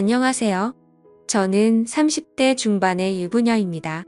안녕하세요. 저는 30대 중반의 유부녀입니다.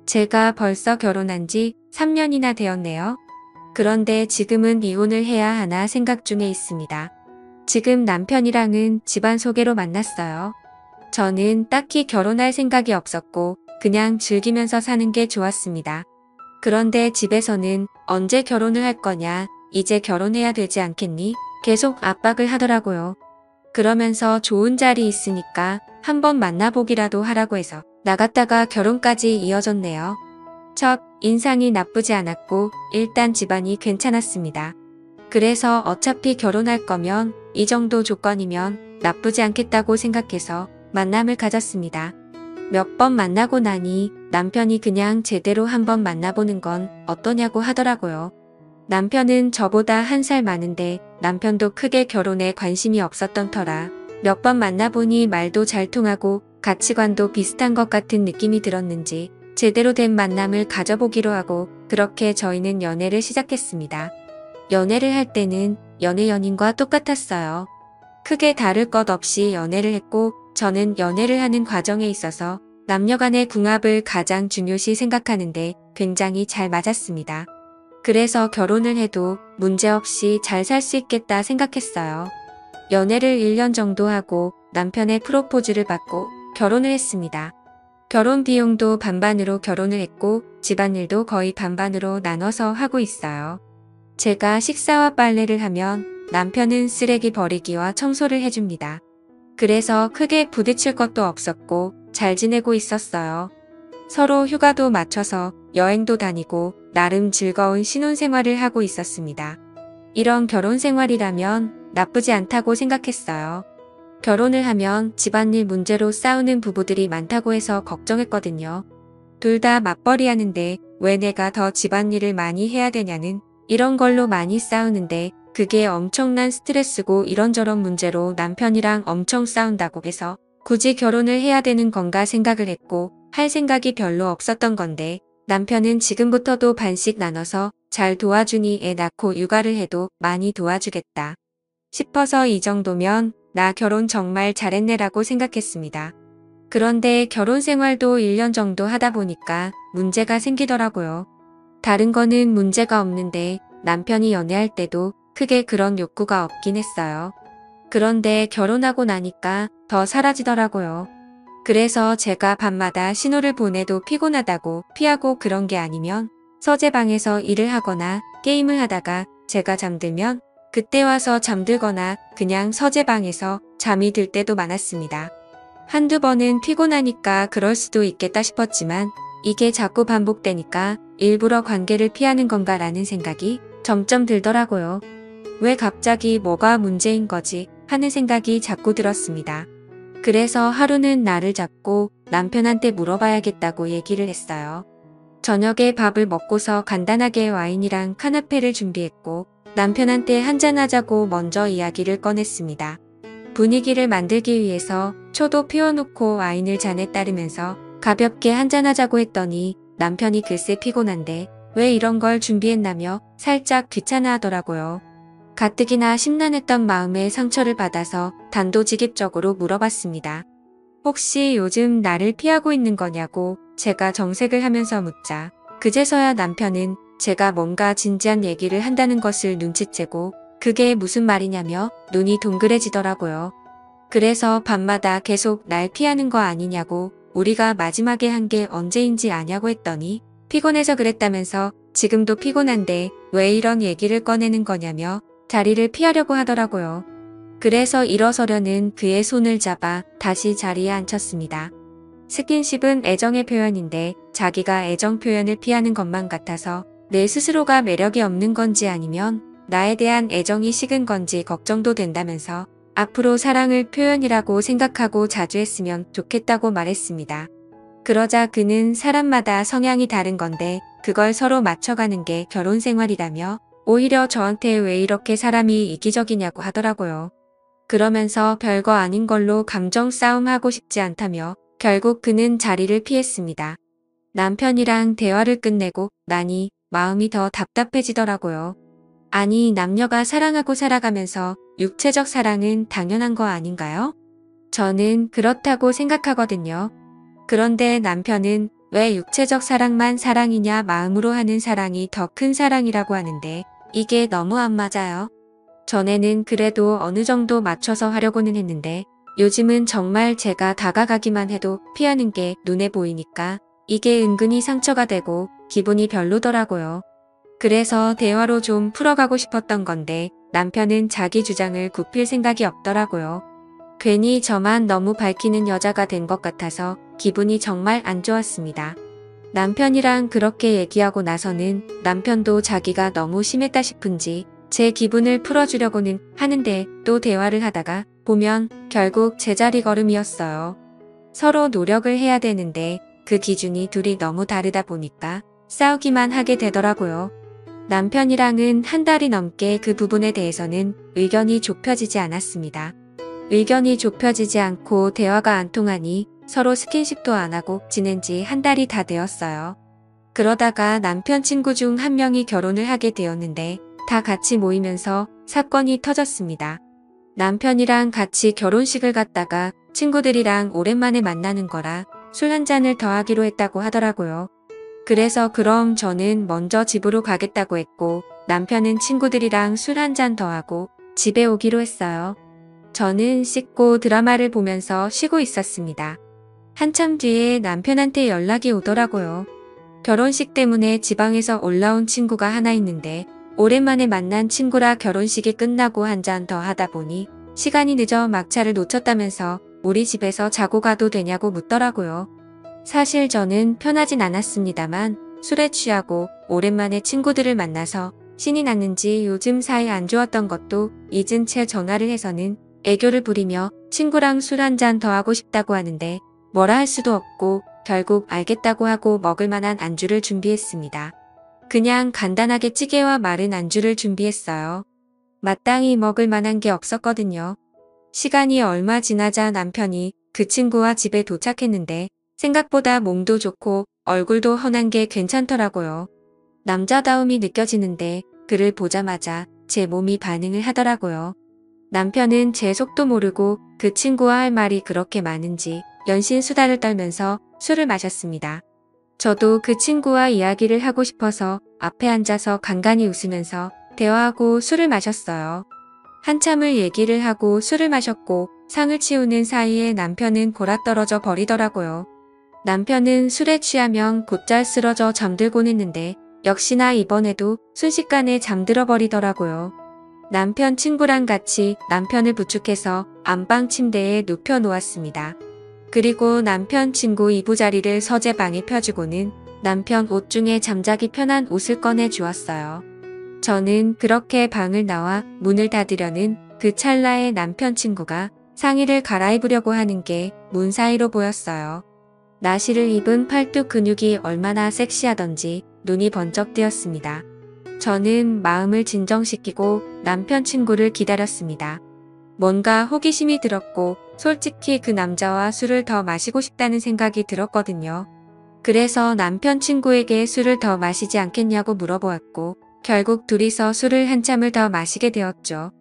제가 벌써 결혼한 지 3년이나 되었네요. 그런데 지금은 이혼을 해야 하나 생각 중에 있습니다. 지금 남편이랑은 집안 소개로 만났어요. 저는 딱히 결혼할 생각이 없었고 그냥 즐기면서 사는 게 좋았습니다. 그런데 집에서는 언제 결혼을 할 거냐, 이제 결혼해야 되지 않겠니? 계속 압박을 하더라고요. 그러면서 좋은 자리 있으니까 한번 만나보기라도 하라고 해서 나갔다가 결혼까지 이어졌네요. 첫 인상이 나쁘지 않았고 일단 집안이 괜찮았습니다. 그래서 어차피 결혼할 거면 이 정도 조건이면 나쁘지 않겠다고 생각해서 만남을 가졌습니다. 몇 번 만나고 나니 남편이 그냥 제대로 한번 만나보는 건 어떠냐고 하더라고요. 남편은 저보다 1살 많은데 남편도 크게 결혼에 관심이 없었던 터라 몇 번 만나보니 말도 잘 통하고 가치관도 비슷한 것 같은 느낌이 들었는지 제대로 된 만남을 가져보기로 하고 그렇게 저희는 연애를 시작했습니다. 연애를 할 때는 연애 연인과 똑같았어요. 크게 다를 것 없이 연애를 했고 저는 연애를 하는 과정에 있어서 남녀 간의 궁합을 가장 중요시 생각하는데 굉장히 잘 맞았습니다. 그래서 결혼을 해도 문제없이 잘 살 수 있겠다 생각했어요. 연애를 1년 정도 하고 남편의 프로포즈를 받고 결혼을 했습니다. 결혼 비용도 반반으로 결혼을 했고 집안일도 거의 반반으로 나눠서 하고 있어요. 제가 식사와 빨래를 하면 남편은 쓰레기 버리기와 청소를 해줍니다. 그래서 크게 부딪힐 것도 없었고 잘 지내고 있었어요. 서로 휴가도 맞춰서 여행도 다니고 나름 즐거운 신혼생활을 하고 있었습니다. 이런 결혼 생활이라면 나쁘지 않다고 생각했어요. 결혼을 하면 집안일 문제로 싸우는 부부들이 많다고 해서 걱정했거든요. 둘 다 맞벌이 하는데 왜 내가 더 집안일을 많이 해야 되냐는 이런 걸로 많이 싸우는데 그게 엄청난 스트레스고 이런저런 문제로 남편이랑 엄청 싸운다고 해서 굳이 결혼을 해야 되는 건가 생각을 했고 할 생각이 별로 없었던 건데 남편은 지금부터도 반씩 나눠서 잘 도와주니 애 낳고 육아를 해도 많이 도와주겠다 싶어서 이 정도면 나 결혼 정말 잘했네라고 생각했습니다. 그런데 결혼 생활도 1년 정도 하다 보니까 문제가 생기더라고요. 다른 거는 문제가 없는데 남편이 연애할 때도 크게 그런 욕구가 없긴 했어요. 그런데 결혼하고 나니까 더 사라지더라고요. 그래서 제가 밤마다 신호를 보내도 피곤하다고 피하고 그런 게 아니면 서재방에서 일을 하거나 게임을 하다가 제가 잠들면 그때 와서 잠들거나 그냥 서재방에서 잠이 들 때도 많았습니다. 한두 번은 피곤하니까 그럴 수도 있겠다 싶었지만 이게 자꾸 반복되니까 일부러 관계를 피하는 건가라는 생각이 점점 들더라고요. 왜 갑자기 뭐가 문제인 거지 하는 생각이 자꾸 들었습니다. 그래서 하루는 날을 잡고 남편한테 물어봐야겠다고 얘기를 했어요. 저녁에 밥을 먹고서 간단하게 와인이랑 카나페를 준비했고 남편한테 한잔하자고 먼저 이야기를 꺼냈습니다. 분위기를 만들기 위해서 초도 피워놓고 와인을 잔에 따르면서 가볍게 한잔하자고 했더니 남편이 글쎄 피곤한데 왜 이런 걸 준비했나며 살짝 귀찮아하더라고요. 가뜩이나 심란했던 마음에 상처를 받아서 단도직입적으로 물어봤습니다. 혹시 요즘 나를 피하고 있는 거냐고 제가 정색을 하면서 묻자 그제서야 남편은 제가 뭔가 진지한 얘기를 한다는 것을 눈치채고 그게 무슨 말이냐며 눈이 동그래지더라고요. 그래서 밤마다 계속 날 피하는 거 아니냐고 우리가 마지막에 한 게 언제인지 아냐고 했더니 피곤해서 그랬다면서 지금도 피곤한데 왜 이런 얘기를 꺼내는 거냐며 자리를 피하려고 하더라고요. 그래서 일어서려는 그의 손을 잡아 다시 자리에 앉혔습니다. 스킨십은 애정의 표현인데 자기가 애정 표현을 피하는 것만 같아서 내 스스로가 매력이 없는 건지 아니면 나에 대한 애정이 식은 건지 걱정도 된다면서 앞으로 사랑을 표현이라고 생각하고 자주 했으면 좋겠다고 말했습니다. 그러자 그는 사람마다 성향이 다른 건데 그걸 서로 맞춰가는 게 결혼 생활이라며 오히려 저한테 왜 이렇게 사람이 이기적이냐고 하더라고요. 그러면서 별거 아닌 걸로 감정 싸움하고 싶지 않다며 결국 그는 자리를 피했습니다. 남편이랑 대화를 끝내고 나니 마음이 더 답답해지더라고요. 아니 남녀가 사랑하고 살아가면서 육체적 사랑은 당연한 거 아닌가요? 저는 그렇다고 생각하거든요. 그런데 남편은 왜 육체적 사랑만 사랑이냐 마음으로 하는 사랑이 더 큰 사랑이라고 하는데 이게 너무 안 맞아요. 전에는 그래도 어느 정도 맞춰서 하려고는 했는데 요즘은 정말 제가 다가가기만 해도 피하는 게 눈에 보이니까 이게 은근히 상처가 되고 기분이 별로더라고요. 그래서 대화로 좀 풀어가고 싶었던 건데 남편은 자기 주장을 굽힐 생각이 없더라고요. 괜히 저만 너무 밝히는 여자가 된 것 같아서 기분이 정말 안 좋았습니다. 남편이랑 그렇게 얘기하고 나서는 남편도 자기가 너무 심했다 싶은지 제 기분을 풀어주려고는 하는데 또 대화를 하다가 보면 결국 제자리 걸음이었어요. 서로 노력을 해야 되는데 그 기준이 둘이 너무 다르다 보니까 싸우기만 하게 되더라고요. 남편이랑은 한 달이 넘게 그 부분에 대해서는 의견이 좁혀지지 않았습니다. 의견이 좁혀지지 않고 대화가 안 통하니 서로 스킨십도 안 하고 지낸 지 한 달이 다 되었어요. 그러다가 남편 친구 중 한 명이 결혼을 하게 되었는데 다 같이 모이면서 사건이 터졌습니다. 남편이랑 같이 결혼식을 갔다가 친구들이랑 오랜만에 만나는 거라 술 한 잔을 더 하기로 했다고 하더라고요. 그래서 그럼 저는 먼저 집으로 가겠다고 했고 남편은 친구들이랑 술 한 잔 더 하고 집에 오기로 했어요. 저는 씻고 드라마를 보면서 쉬고 있었습니다. 한참 뒤에 남편한테 연락이 오더라고요. 결혼식 때문에 지방에서 올라온 친구가 하나 있는데 오랜만에 만난 친구라 결혼식이 끝나고 한 잔 더 하다 보니 시간이 늦어 막차를 놓쳤다면서 우리 집에서 자고 가도 되냐고 묻더라고요. 사실 저는 편하진 않았습니다만 술에 취하고 오랜만에 친구들을 만나서 신이 났는지 요즘 사이 안 좋았던 것도 잊은 채 전화를 해서는 애교를 부리며 친구랑 술 한 잔 더 하고 싶다고 하는데 뭐라 할 수도 없고 결국 알겠다고 하고 먹을 만한 안주를 준비했습니다. 그냥 간단하게 찌개와 마른 안주를 준비했어요. 마땅히 먹을 만한 게 없었거든요. 시간이 얼마 지나자 남편이 그 친구와 집에 도착했는데 생각보다 몸도 좋고 얼굴도 헌한 게 괜찮더라고요. 남자다움이 느껴지는데 그를 보자마자 제 몸이 반응을 하더라고요. 남편은 제 속도 모르고 그 친구와 할 말이 그렇게 많은지 연신 수다를 떨면서 술을 마셨습니다. 저도 그 친구와 이야기를 하고 싶어서 앞에 앉아서 간간히 웃으면서 대화하고 술을 마셨어요. 한참을 얘기를 하고 술을 마셨고 상을 치우는 사이에 남편은 골아떨어져 버리더라고요. 남편은 술에 취하면 곧잘 쓰러져 잠들곤 했는데 역시나 이번에도 순식간에 잠들어 버리더라고요. 남편 친구랑 같이 남편을 부축해서 안방 침대에 눕혀 놓았습니다. 그리고 남편 친구 이부자리를 서재방에 펴주고는 남편 옷 중에 잠자기 편한 옷을 꺼내 주었어요. 저는 그렇게 방을 나와 문을 닫으려는 그 찰나에 남편 친구가 상의를 갈아입으려고 하는 게 문 사이로 보였어요. 나시를 입은 팔뚝 근육이 얼마나 섹시하던지 눈이 번쩍 뜨였습니다. 저는 마음을 진정시키고 남편 친구를 기다렸습니다. 뭔가 호기심이 들었고 솔직히 그 남자와 술을 더 마시고 싶다는 생각이 들었거든요. 그래서 남편 친구에게 술을 더 마시지 않겠냐고 물어보았고 결국 둘이서 술을 한참을 더 마시게 되었죠.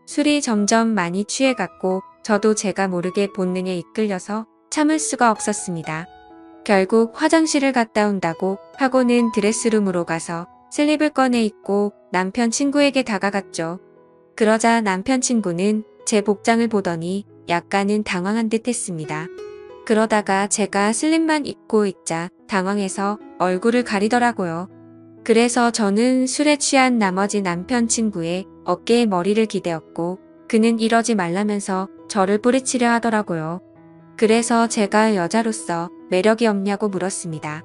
술이 점점 많이 취해갔고 저도 제가 모르게 본능에 이끌려서 참을 수가 없었습니다. 결국 화장실을 갔다 온다고 하고는 드레스룸으로 가서 슬립을 꺼내 입고 남편 친구에게 다가갔죠. 그러자 남편 친구는 제 복장을 보더니 약간은 당황한 듯 했습니다. 그러다가 제가 슬립만 입고 있자 당황해서 얼굴을 가리더라고요. 그래서 저는 술에 취한 나머지 남편 친구의 어깨에 머리를 기대었고 그는 이러지 말라면서 저를 뿌리치려 하더라고요. 그래서 제가 여자로서 매력이 없냐고 물었습니다.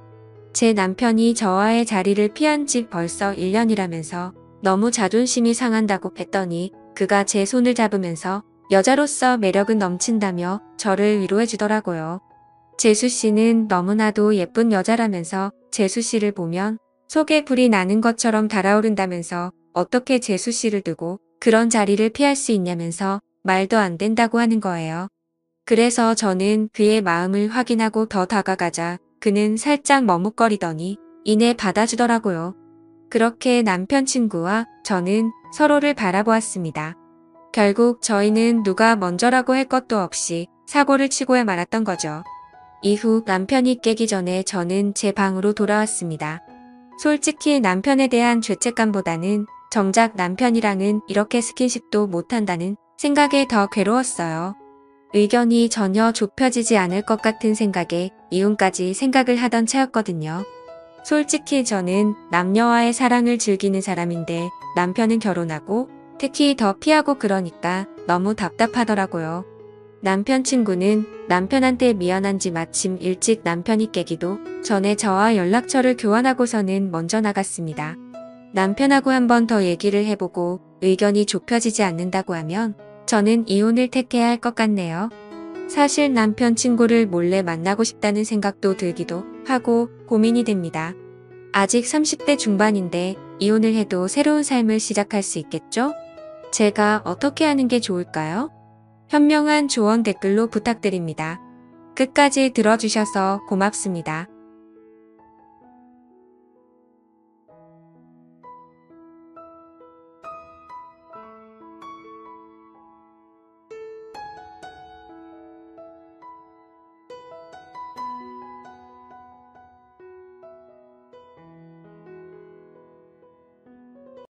제 남편이 저와의 자리를 피한 지 벌써 1년이라면서 너무 자존심이 상한다고 했더니 그가 제 손을 잡으면서 여자로서 매력은 넘친다며 저를 위로해 주더라고요. 재수 씨는 너무나도 예쁜 여자라면서 재수 씨를 보면 속에 불이 나는 것처럼 달아오른다면서 어떻게 재수 씨를 두고 그런 자리를 피할 수 있냐면서 말도 안 된다고 하는 거예요. 그래서 저는 그의 마음을 확인하고 더 다가가자 그는 살짝 머뭇거리더니 이내 받아주더라고요. 그렇게 남편 친구와 저는 서로를 바라보았습니다. 결국 저희는 누가 먼저라고 할 것도 없이 사고를 치고야 말았던 거죠. 이후 남편이 깨기 전에 저는 제 방으로 돌아왔습니다. 솔직히 남편에 대한 죄책감보다는 정작 남편이랑은 이렇게 스킨십도 못한다는 생각에 더 괴로웠어요. 의견이 전혀 좁혀지지 않을 것 같은 생각에 이혼까지 생각을 하던 차였거든요. 솔직히 저는 남녀와의 사랑을 즐기는 사람인데 남편은 결혼하고 특히 더 피하고 그러니까 너무 답답하더라고요. 남편 친구는 남편한테 미안한지 마침 일찍 남편이 깨기도 전에 저와 연락처를 교환하고서는 먼저 나갔습니다. 남편하고 한 번 더 얘기를 해보고 의견이 좁혀지지 않는다고 하면 저는 이혼을 택해야 할 것 같네요. 사실 남편 친구를 몰래 만나고 싶다는 생각도 들기도 하고 고민이 됩니다. 아직 30대 중반인데 이혼을 해도 새로운 삶을 시작할 수 있겠죠? 제가 어떻게 하는 게 좋을까요? 현명한 조언 댓글로 부탁드립니다. 끝까지 들어주셔서 고맙습니다.